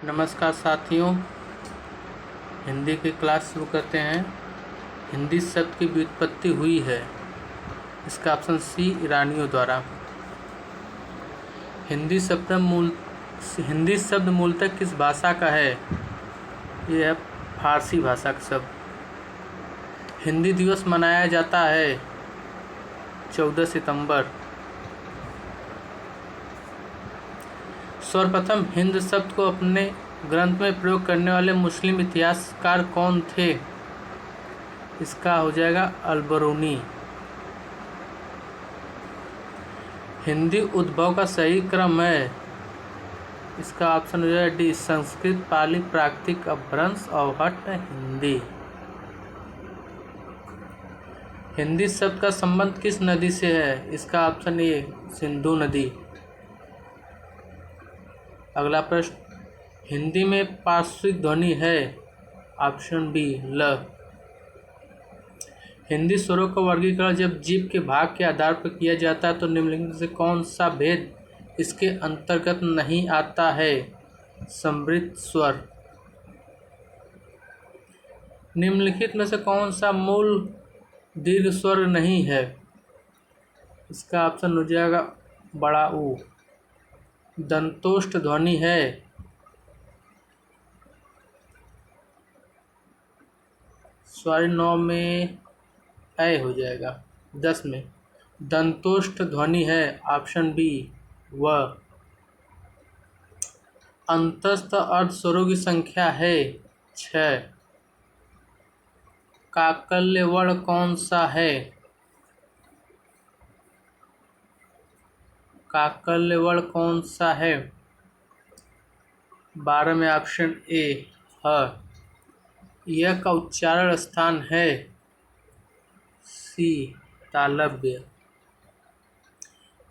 नमस्कार साथियों, हिंदी की क्लास शुरू करते हैं। हिंदी शब्द की व्युत्पत्ति हुई है, इसका ऑप्शन सी ईरानियों द्वारा। हिंदी शब्द मूलतः किस भाषा का है? यह है फारसी भाषा का शब्द। हिंदी दिवस मनाया जाता है 14 सितंबर। सर्वप्रथम हिंद शब्द को अपने ग्रंथ में प्रयोग करने वाले मुस्लिम इतिहासकार कौन थे? इसका हो जाएगा अल-बरूनी। हिंदी उद्भव का सही क्रम है, इसका ऑप्शन हो जाएगा डी, संस्कृत, पाली, प्राकृतिक, अपभ्रंश, अवहट्ट, हिंदी। हिंदी शब्द का संबंध किस नदी से है? इसका ऑप्शन ए, सिंधु नदी। अगला प्रश्न, हिंदी में पार्श्विक ध्वनि है? ऑप्शन बी, ल। हिंदी स्वरों का वर्गीकरण जब जीभ के भाग के आधार पर किया जाता है तो निम्नलिखित से कौन सा भेद इसके अंतर्गत नहीं आता है? समृद्ध स्वर। निम्नलिखित में से कौन सा मूल दीर्घ स्वर नहीं है? इसका ऑप्शन हो जाएगा बड़ा ऊ। दंतोष्ठ ध्वनि है? सॉरी, 9 में ए हो जाएगा। 10 में दंतोष्ठ ध्वनि है? ऑप्शन बी, व। अंतस्थ अर्ध स्वरों की संख्या है 6। काकल्य वर्ण कौन सा है? काकल्य वर्ण कौन सा है? 12 में ऑप्शन ए, ह। यह का उच्चारण स्थान है सी, तालव्य।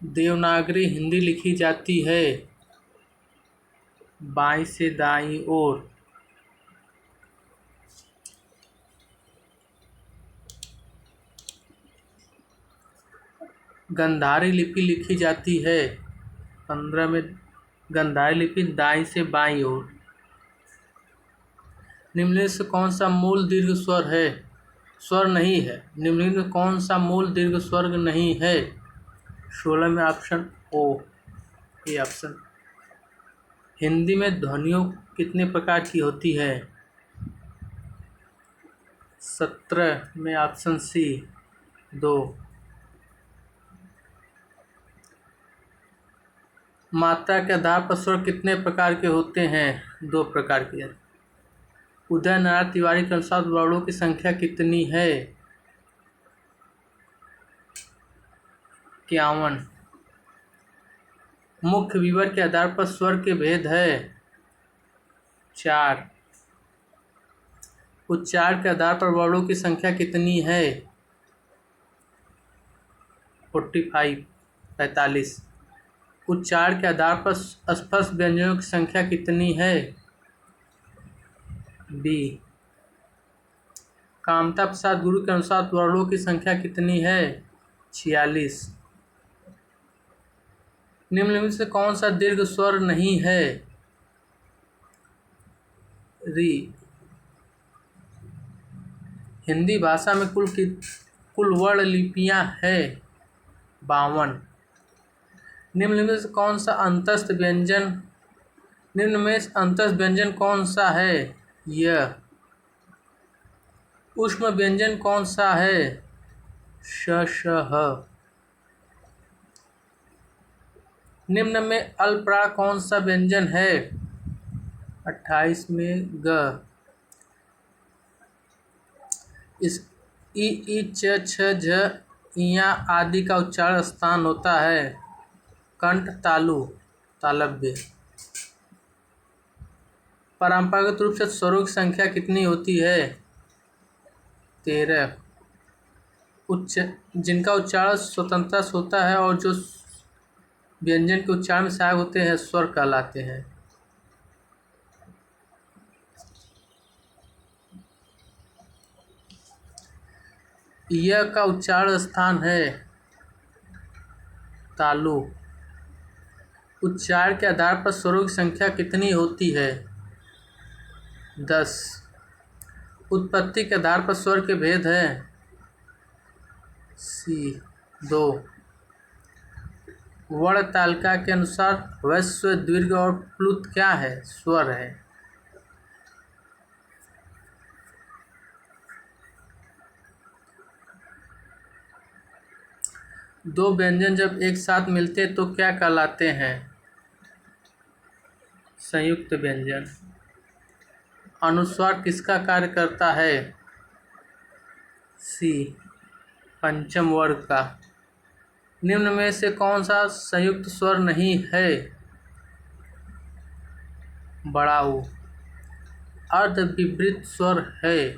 देवनागरी हिंदी लिखी जाती है बाईं से दाईं ओर। गंधारी लिपि लिखी जाती है 15 में गंधारी लिपि दाईं से बाईं ओर। निम्नलिखित से कौन सा मूल दीर्घ स्वर है? स्वर नहीं है। निम्नलिखित में कौन सा मूल दीर्घ स्वर्ग नहीं है? 16 में ऑप्शन ओ, ये ऑप्शन। हिंदी में ध्वनियों कितने प्रकार की होती है? 17 में ऑप्शन सी, 2। मात्रा के आधार पर स्वर कितने प्रकार के होते हैं? 2 प्रकार के। उदय नारायण तिवारी के अनुसार वर्णों की संख्या कितनी है? 51। मुख्य विवर के आधार पर स्वर के भेद है 4। उच्चार के आधार पर वर्णों की संख्या कितनी है? 45। उच्चार के आधार पर स्पर्श व्यंजनों की संख्या कितनी है? बी। कामता प्रसाद गुरु के अनुसार वर्णों की संख्या कितनी है? 46। निम्नलिखित से कौन सा दीर्घ स्वर नहीं है? री। हिंदी भाषा में कुल वर्ण लिपियां है 52। निम्न में कौन सा अंतस्थ व्यंजन निम्न में अंतस्थ व्यंजन कौन सा है? यह। ऊष्म व्यंजन कौन सा है? श, श, ह। निम्न में अल्पप्राण कौन सा व्यंजन है? 28 में ग। इस ई, च, छ, झ, इया आदि का उच्चारण स्थान होता है कंठ, तालु, तालव्य। परंपरागत रूप से स्वरों की संख्या कितनी होती है? 13। जिनका उच्चारण स्वतंत्रता से होता है और जो व्यंजन के उच्चारण में सहायक होते हैं स्वर कहलाते हैं। यह का उच्चारण स्थान है तालु। उच्चार के आधार पर स्वरों की संख्या कितनी होती है? 10। उत्पत्ति के आधार पर स्वर के भेद हैं। सी 2। वर्ण तालिका के अनुसार ह्रस्व, दीर्घ और प्लुत क्या है? स्वर है। दो व्यंजन जब एक साथ मिलते तो क्या कहलाते हैं? संयुक्त व्यंजन। अनुस्वार किसका कार्य करता है? सी पंचम वर्ग का। निम्न में से कौन सा संयुक्त स्वर नहीं है? बड़ा ऊ। अर्धविवृत स्वर है।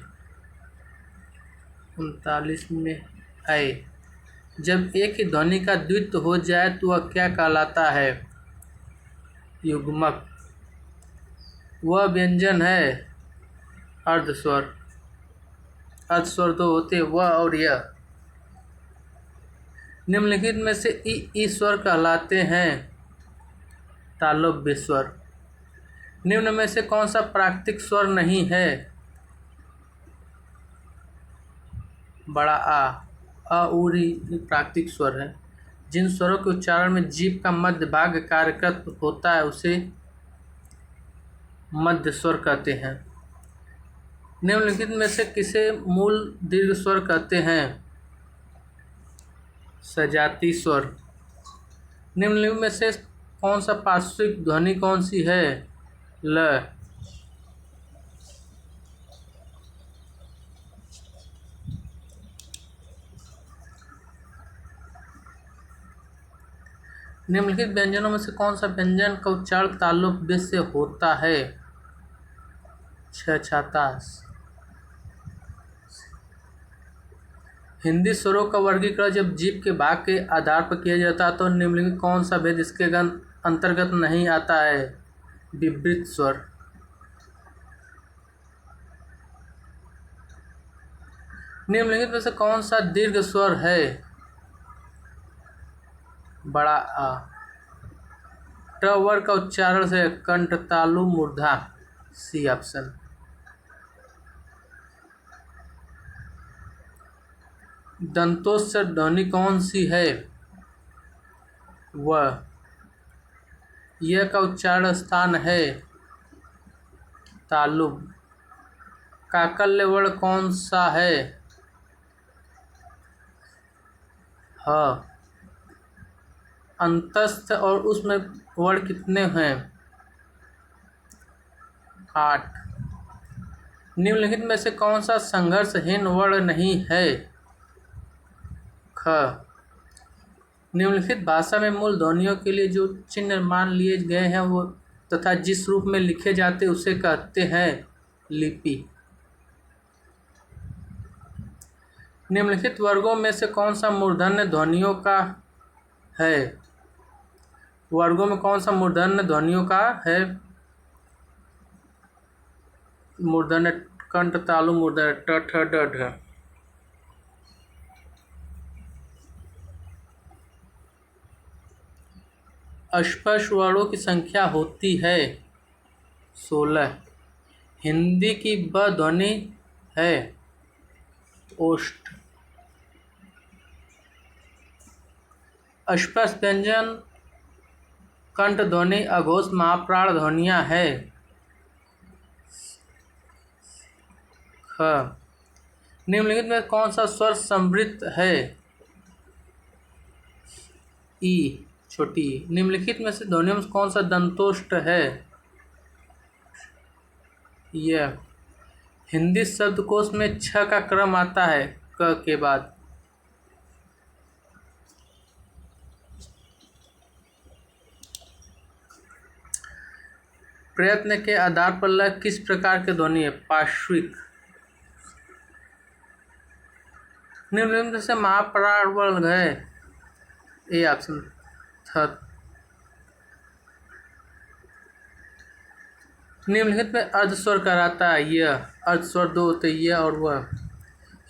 39 में है। जब एक ही ध्वनि का द्वित्व हो जाए तो वह क्या कहलाता है? युग्मक। वह व्यंजन है अर्धस्वर। अर्धस्वर दो होते, वह और यह। निम्नलिखित में से ई स्वर कहलाते हैं तालव्य स्वर। निम्न में से कौन सा प्राकृतिक स्वर नहीं है? बड़ा आ। अउरी प्राकृतिक स्वर है। जिन स्वरों के उच्चारण में जीभ का मध्य भाग कार्यरत होता है उसे मध्य स्वर कहते हैं। निम्नलिखित में से किसे मूल दीर्घ स्वर कहते हैं? सजाती स्वर। निम्नलिखित में से कौन सा पार्श्विक ध्वनि कौन सी है? ल। निम्नलिखित व्यंजनों में से कौन सा व्यंजन का उच्चारण तालव्य से होता है? छछाता। हिंदी स्वरों का वर्गीकरण जब जीभ के भाग के आधार पर किया जाता है तो निम्नलिखित कौन सा भेद इसके अंतर्गत नहीं आता है? विवृत स्वर। निम्नलिखित में से कौन सा दीर्घ स्वर है? बड़ा आ। ट वर्ग का उच्चारण से कंठ, तालु, मूर्धा। C option. दंतोस्सर ध्वनि कौन सी है? वह। यह का उच्चारण स्थान है तालुब। काकल्य वर्ण कौन सा है? ह। अंतस्थ और उसमें वर्ण कितने हैं? 8। निम्नलिखित में से कौन सा संघर्षहीन वर्ण नहीं है? ख। निम्नलिखित भाषा में मूल ध्वनियों के लिए जो चिन्ह मान लिए गए हैं वो तथा जिस रूप में लिखे जाते उसे कहते हैं लिपि। निम्नलिखित वर्गों में से कौन सा मूर्धन्य ध्वनियों का है? वर्गों में कौन सा मूर्धन्य ध्वनियों का है? मूर्धन्य कंठ, तालु, मूर्धन्य ट, ठ, ड, ढ। अस्पष्ट वर्णों की संख्या होती है 16। हिंदी की ब ध्वनि है ओष्ठ। अस्पष्ट व्यंजन कंठ ध्वनि अघोष महाप्राण ध्वनियाँ है ख। निम्नलिखित में कौन सा स्वर समृद्ध है? ई छोटी। निम्नलिखित में से ध्वनियों में कौन सा दंतोष्ठ है? यह। हिंदी शब्दकोश में छ का क्रम आता है क के बाद। प्रयत्न के आधार पर लय किस प्रकार के ध्वनि है? पार्श्विक। निम्नलिखित में से महाप्राण वर्ण है ए ऑप्शन थ। निम्नलिखित में अर्धस्वर कहलाता है यह। अर्धस्वर दो होते, यह और वह।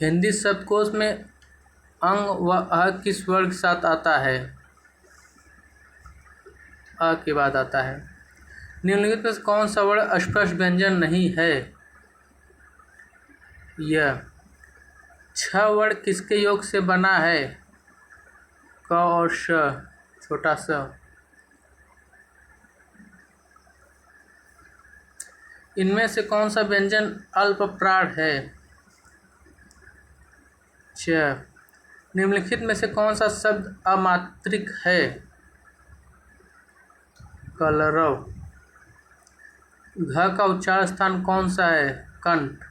हिंदी शब्दकोश में अंग व अ किस वर्ग के साथ आता है? अ के बाद आता है। निम्नलिखित में से कौन सा वर्ण अस्पष्ट व्यंजन नहीं है? यह। छ वर्ण किसके योग से बना है? क और श, छोटा स। इनमें से कौन सा व्यंजन अल्प प्राण है? च। निम्नलिखित में से कौन सा शब्द अमात्रिक है? कलरव। घ का उच्चारण स्थान कौन सा है? कंठ।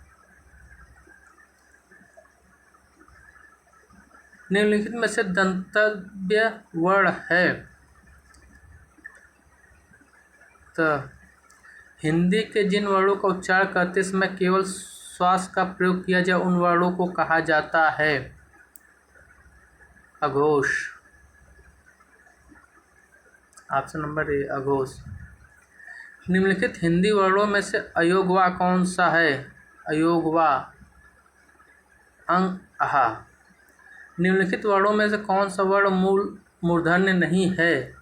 निम्नलिखित में से दंतव्य वर्ण है? त। हिंदी के जिन वर्णों का उच्चारण करते समय केवल श्वास का प्रयोग किया जाए उन वर्णों को कहा जाता है? अघोष। ऑप्शन नंबर ए, अघोष। निम्नलिखित हिंदी वर्णों में से अयोगवा कौन सा है? अयोगवा। अंग, आहा। निम्नलिखित वर्णों में से कौन सा वर्ण मूर्धन्य नहीं है?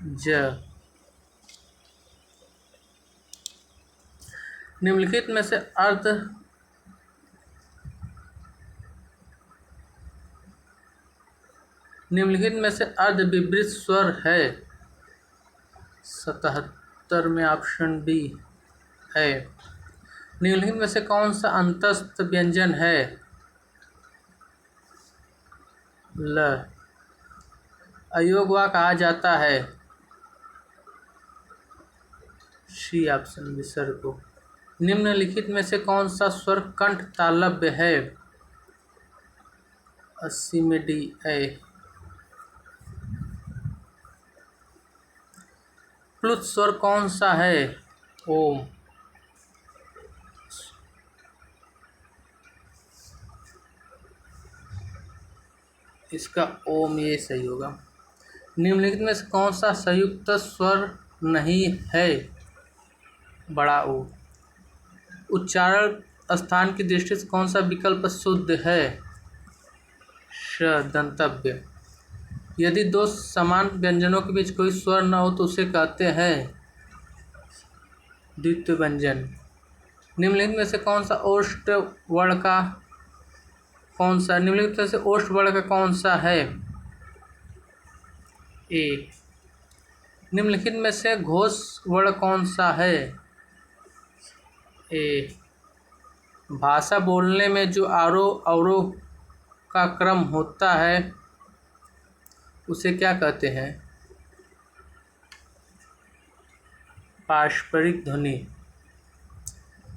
ज। निम्नलिखित में से अर्ध विवृत स्वर है? 77 में ऑप्शन बी है। निम्नलिखित में से कौन सा अंतस्थ व्यंजन है? ल। अयोगवा कहा जाता है? सी ऑप्शन, विसर्ग को। निम्नलिखित में से कौन सा स्वर कंठ तालव्य है? 80 में डी, ए। प्लुत स्वर कौन सा है? ओम। इसका ओम, ये सही होगा। निम्नलिखित में से कौन सा संयुक्त स्वर नहीं है? बड़ा ओ। उच्चारण स्थान की दृष्टि से कौन सा विकल्प शुद्ध है? श, दंतव्य। यदि दो समान व्यंजनों के बीच कोई स्वर न हो तो उसे कहते हैं द्वित्व व्यंजन। निम्नलिखित में से कौन सा ओष्ठ वर्ण का निम्नलिखित में से ओष्ठ वर्ण का कौन सा है? ए। निम्नलिखित में से घोष वर्ण कौन सा है? ए। भाषा बोलने में जो आरोह अवरोह का क्रम होता है उसे क्या कहते हैं? पारस्परिक ध्वनि।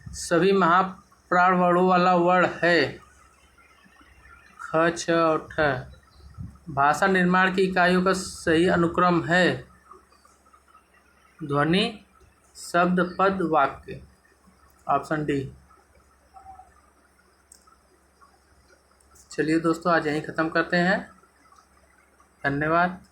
सभी महाप्राण वर्णों वाला वर्ण है? ख, छ और ठ। भाषा निर्माण की इकाइयों का सही अनुक्रम है? ध्वनि, शब्द, पद, वाक्य। Option D. चलिए दोस्तों, आज यहीं ख़त्म करते हैं। धन्यवाद।